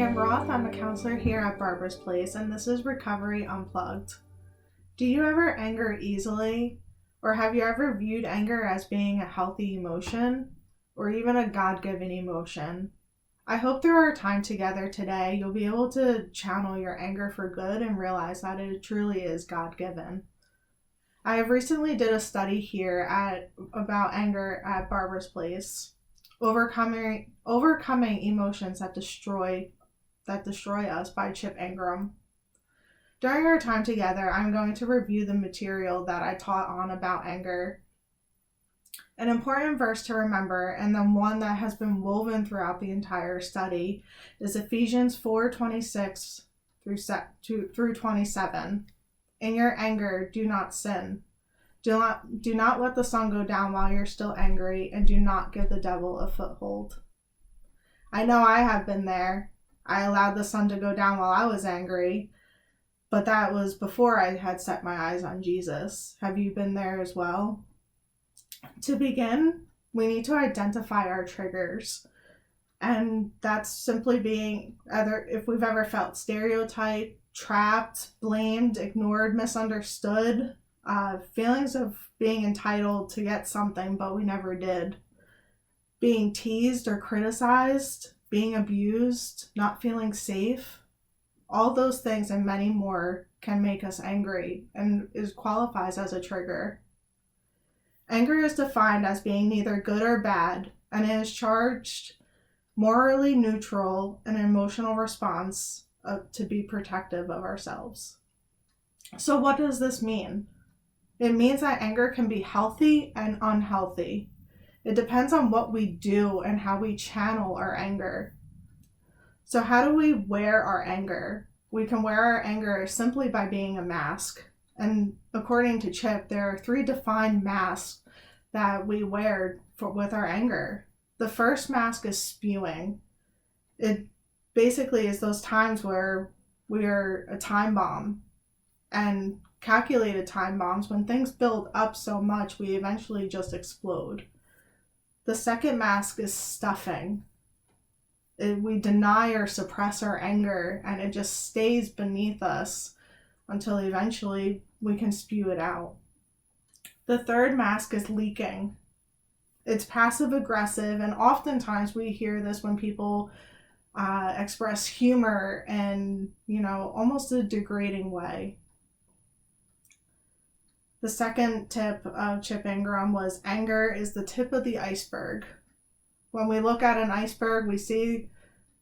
Meagan Roth. I'm a counselor here at Barbara's Place, and this is Recovery Unplugged. Do you ever anger easily? Or have you ever viewed anger as being a healthy emotion? Or even a God-given emotion? I hope through our time together today, you'll be able to channel your anger for good and realize that it truly is God-given. I have recently did a study here about anger at Barbara's Place. Overcoming emotions that destroy us by Chip Ingram. During our time together, I'm going to review the material that I taught on about anger. An important verse to remember, and the one that has been woven throughout the entire study, is Ephesians 4:26 through 27. In your anger, do not sin. Do not let the sun go down while you're still angry, and do not give the devil a foothold. I know I have been there. I allowed the sun to go down while I was angry, but that was before I had set my eyes on Jesus. Have you been there as well? To begin, we need to identify our triggers. And that's simply being either if we've ever felt stereotyped, trapped, blamed, ignored, misunderstood, feelings of being entitled to get something but we never did, being teased or criticized, being abused, not feeling safe. All those things and many more can make us angry and qualifies as a trigger. Anger is defined as being neither good or bad, and it is charged morally neutral, an emotional response to be protective of ourselves. So what does this mean? It means that anger can be healthy and unhealthy. It depends on what we do and how we channel our anger. So how do we wear our anger? We can wear our anger simply by being a mask. And according to Chip, there are 3 defined masks that we wear with our anger. The first mask is spewing. It basically is those times where we are a time bomb, and calculated time bombs, when things build up so much, we eventually just explode. The second mask is stuffing. We deny or suppress our anger, and it just stays beneath us until eventually we can spew it out. The third mask is leaking. It's passive aggressive, and oftentimes we hear this when people express humor in, almost a degrading way. The second tip of Chip Ingram was anger is the tip of the iceberg. When we look at an iceberg, we see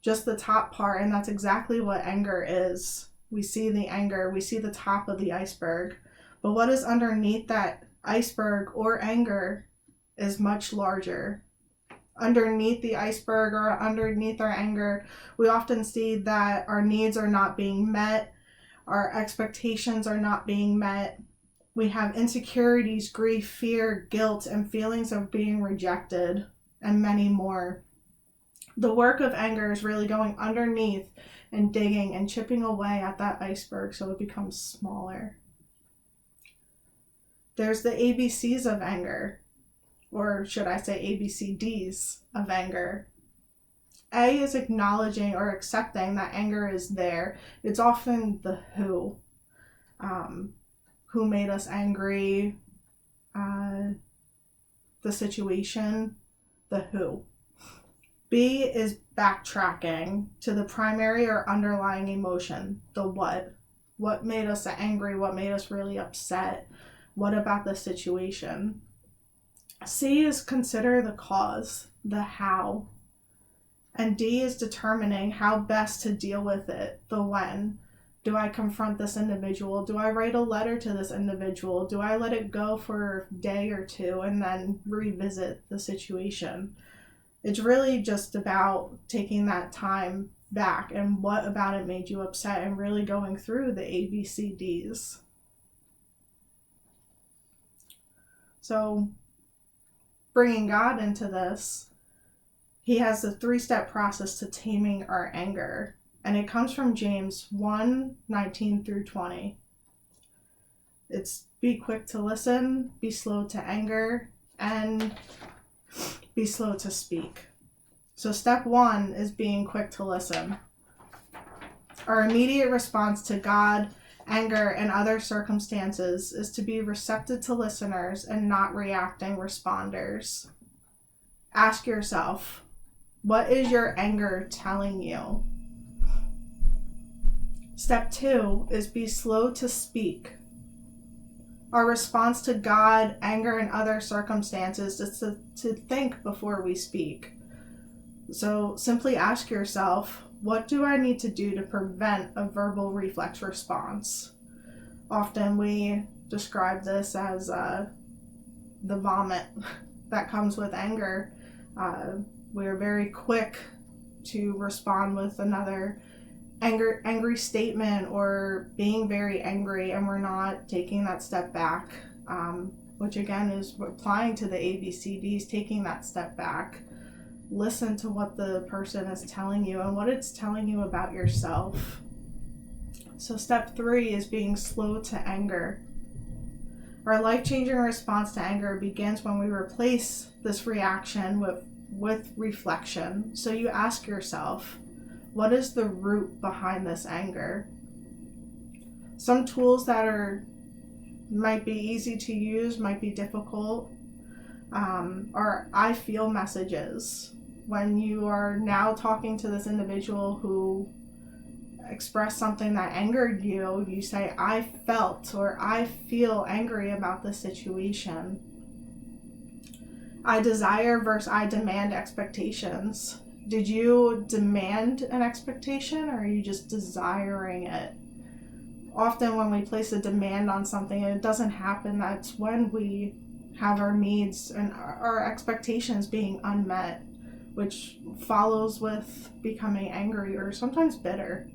just the top part, and that's exactly what anger is. We see the anger, we see the top of the iceberg. But what is underneath that iceberg or anger is much larger. Underneath the iceberg or underneath our anger, we often see that our needs are not being met, our expectations are not being met. We have insecurities, grief, fear, guilt, and feelings of being rejected, and many more. The work of anger is really going underneath and digging and chipping away at that iceberg so it becomes smaller. There's the ABCs of anger, or should I say ABCDs of anger. A is acknowledging or accepting that anger is there. It's often the who. Who made us angry, the situation, the who. B is backtracking to the primary or underlying emotion, the what. What made us angry? What made us really upset? What about the situation? C is consider the cause, the how. And D is determining how best to deal with it, the when. Do I confront this individual? Do I write a letter to this individual? Do I let it go for a day or two and then revisit the situation? It's really just about taking that time back and what about it made you upset and really going through the ABCDs. So bringing God into this, he has the 3-step process to taming our anger. And it comes from James 1:19 through 20. It's be quick to listen, be slow to anger, and be slow to speak. So step 1 is being quick to listen. Our immediate response to God, anger, and other circumstances is to be receptive to listeners and not reacting responders. Ask yourself, what is your anger telling you? Step 2 is be slow to speak. Our response to God, anger, and other circumstances is to think before we speak. So simply ask yourself, what do I need to do to prevent a verbal reflex response? Often we describe this as the vomit that comes with anger. We're very quick to respond with another angry statement or being very angry, and we're not taking that step back, which again is applying to the ABCDs, taking that step back. Listen to what the person is telling you and what it's telling you about yourself. So step 3 is being slow to anger. Our life-changing response to anger begins when we replace this reaction with reflection. So you ask yourself, what is the root behind this anger? Some tools that might be easy to use, might be difficult, are I feel messages. When you are now talking to this individual who expressed something that angered you, you say, I felt or I feel angry about this situation. I desire versus I demand expectations. Did you demand an expectation or are you just desiring it? Often when we place a demand on something and it doesn't happen, that's when we have our needs and our expectations being unmet, which follows with becoming angry or sometimes bitter.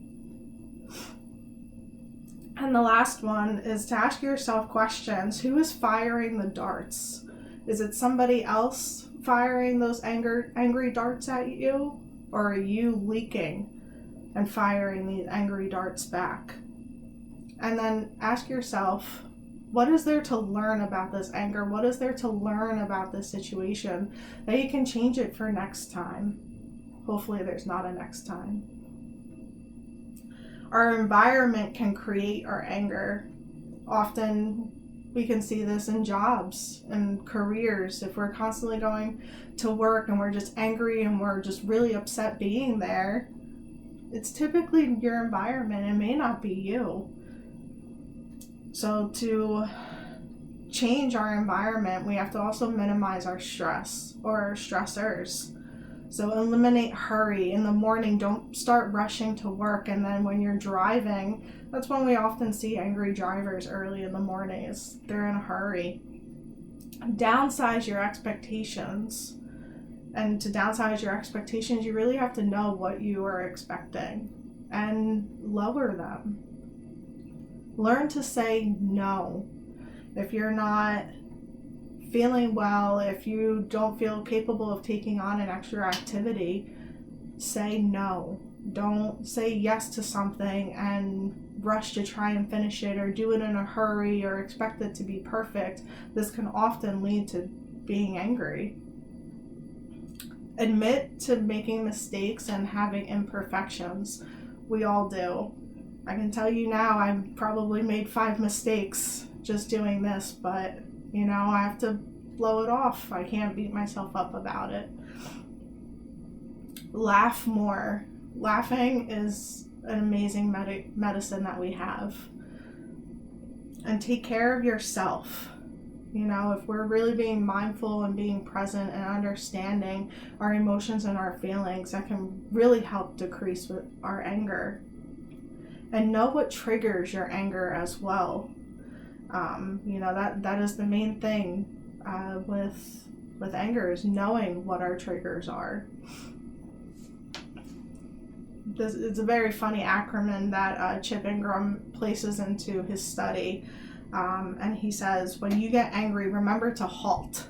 And the last one is to ask yourself questions. Who is firing the darts? Is it somebody else firing those angry darts at you? Or are you leaking and firing these angry darts back? And then ask yourself, what is there to learn about this anger? What is there to learn about this situation that you can change it for next time? Hopefully there's not a next time. Our environment can create our anger. Often we can see this in jobs and careers. If we're constantly going to work and we're just angry and we're just really upset being there, it's typically your environment. It may not be you. So to change our environment, we have to also minimize our stress or our stressors. So eliminate hurry. In the morning, don't start rushing to work. And then when you're driving, that's when we often see angry drivers early in the morning, is they're in a hurry. Downsize your expectations. And to downsize your expectations, you really have to know what you are expecting and lower them. Learn to say no. If you're not feeling well, if you don't feel capable of taking on an extra activity, say no. Don't say yes to something and rush to try and finish it or do it in a hurry or expect it to be perfect. This can often lead to being angry. Admit to making mistakes and having imperfections. We all do. I can tell you now, I've probably made 5 mistakes just doing this, but I have to blow it off. I can't beat myself up about it. Laugh more. Laughing is an amazing medicine that we have. And take care of yourself. If we're really being mindful and being present and understanding our emotions and our feelings, that can really help decrease with our anger. And know what triggers your anger as well. That is the main thing with anger, is knowing what our triggers are. It's a very funny acronym that Chip Ingram places into his study. And he says, when you get angry, remember to halt.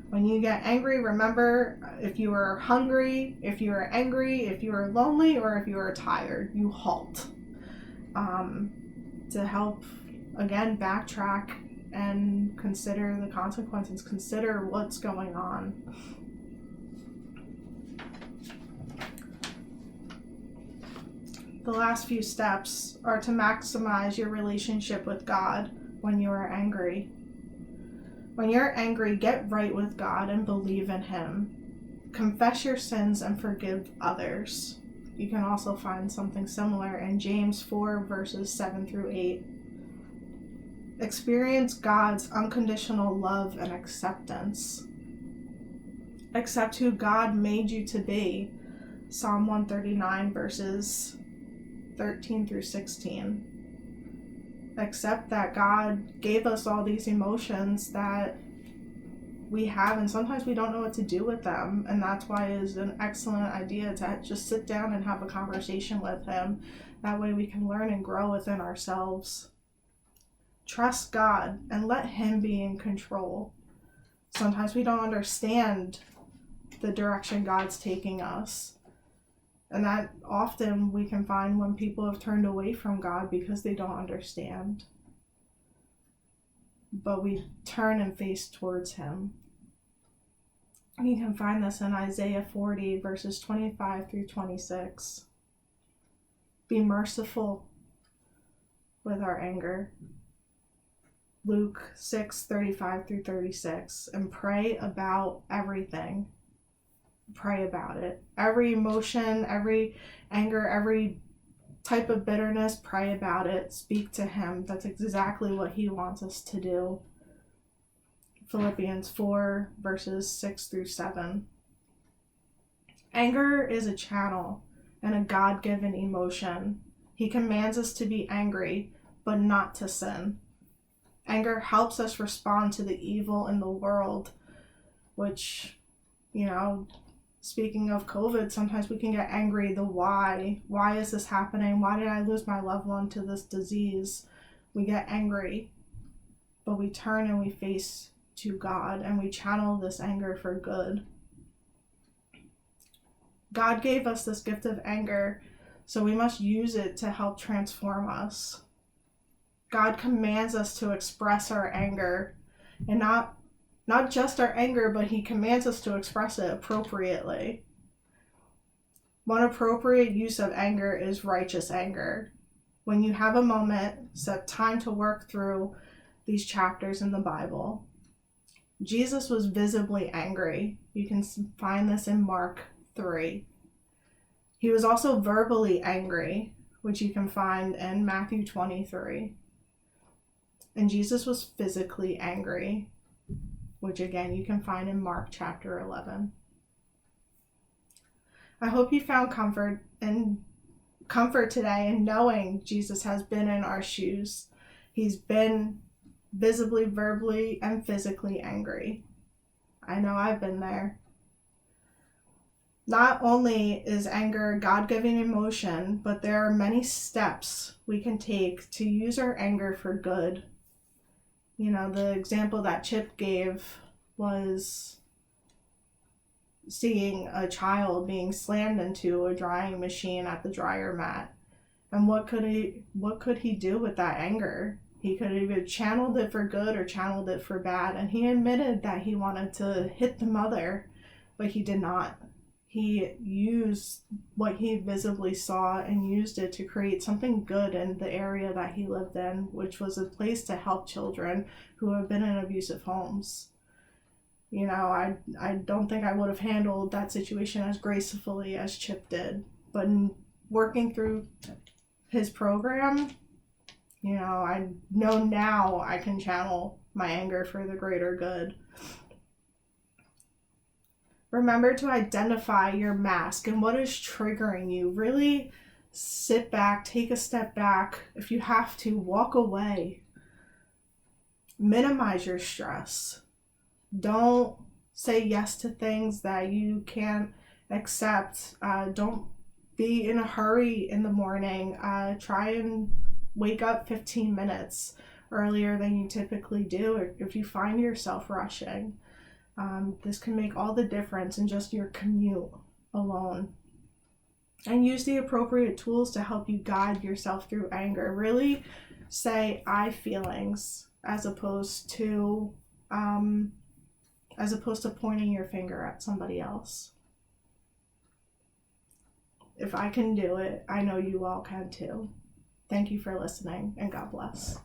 When you get angry, remember, if you are hungry, if you are angry, if you are lonely, or if you are tired, you halt. To help, again, backtrack and consider the consequences, consider what's going on. The last few steps are to maximize your relationship with God when you are angry. When you're angry, get right with God and believe in Him. Confess your sins and forgive others. You can also find something similar in James 4, verses 7 through 8. Experience God's unconditional love and acceptance. Accept who God made you to be. Psalm 139, verses 13 through 16. Accept that God gave us all these emotions that we have, and sometimes we don't know what to do with them, and that's why it is an excellent idea to just sit down and have a conversation with Him. That way we can learn and grow within ourselves. Trust God and let Him be in control. Sometimes we don't understand the direction God's taking us, and that often we can find when people have turned away from God because they don't understand. But we turn and face towards Him. You can find this in Isaiah 40, verses 25 through 26. Be merciful with our anger. Luke 6, 35 through 36. And pray about everything. Pray about it. Every emotion, every anger, every type of bitterness, pray about it. Speak to Him. That's exactly what He wants us to do. Philippians 4, verses 6 through 7. Anger is a channel and a God-given emotion. He commands us to be angry, but not to sin. Anger helps us respond to the evil in the world, which, speaking of COVID, sometimes we can get angry. The why. Why is this happening? Why did I lose my loved one to this disease? We get angry, but we turn and we face to God and we channel this anger for good. God gave us this gift of anger, so we must use it to help transform us. God commands us to express our anger, and not just our anger, but He commands us to express it appropriately. One appropriate use of anger is righteous anger. When you have a moment, set time to work through these chapters in the Bible. Jesus was visibly angry. You can find this in Mark 3. He was also verbally angry, which you can find in Matthew 23. And Jesus was physically angry, which again you can find in Mark chapter 11. I hope you found comfort today in knowing Jesus has been in our shoes. He's been visibly, verbally, and physically angry. I know I've been there. Not only is anger a God-given emotion, but there are many steps we can take to use our anger for good. The example that Chip gave was seeing a child being slammed into a drying machine at the dryer mat. And what could he do with that anger? He could have either channeled it for good or channeled it for bad. And he admitted that he wanted to hit the mother, but he did not. He used what he visibly saw and used it to create something good in the area that he lived in, which was a place to help children who have been in abusive homes. I don't think I would have handled that situation as gracefully as Chip did. But in working through his program, I know now I can channel my anger for the greater good. Remember to identify your mask and what is triggering you. Really sit back, take a step back. If you have to, walk away. Minimize your stress. Don't say yes to things that you can't accept. Don't be in a hurry in the morning. Try and wake up 15 minutes earlier than you typically do if you find yourself rushing. This can make all the difference in just your commute alone. And use the appropriate tools to help you guide yourself through anger. Really say I feelings as opposed to pointing your finger at somebody else. if I can do it, I know you all can too. Thank you for listening, and God bless.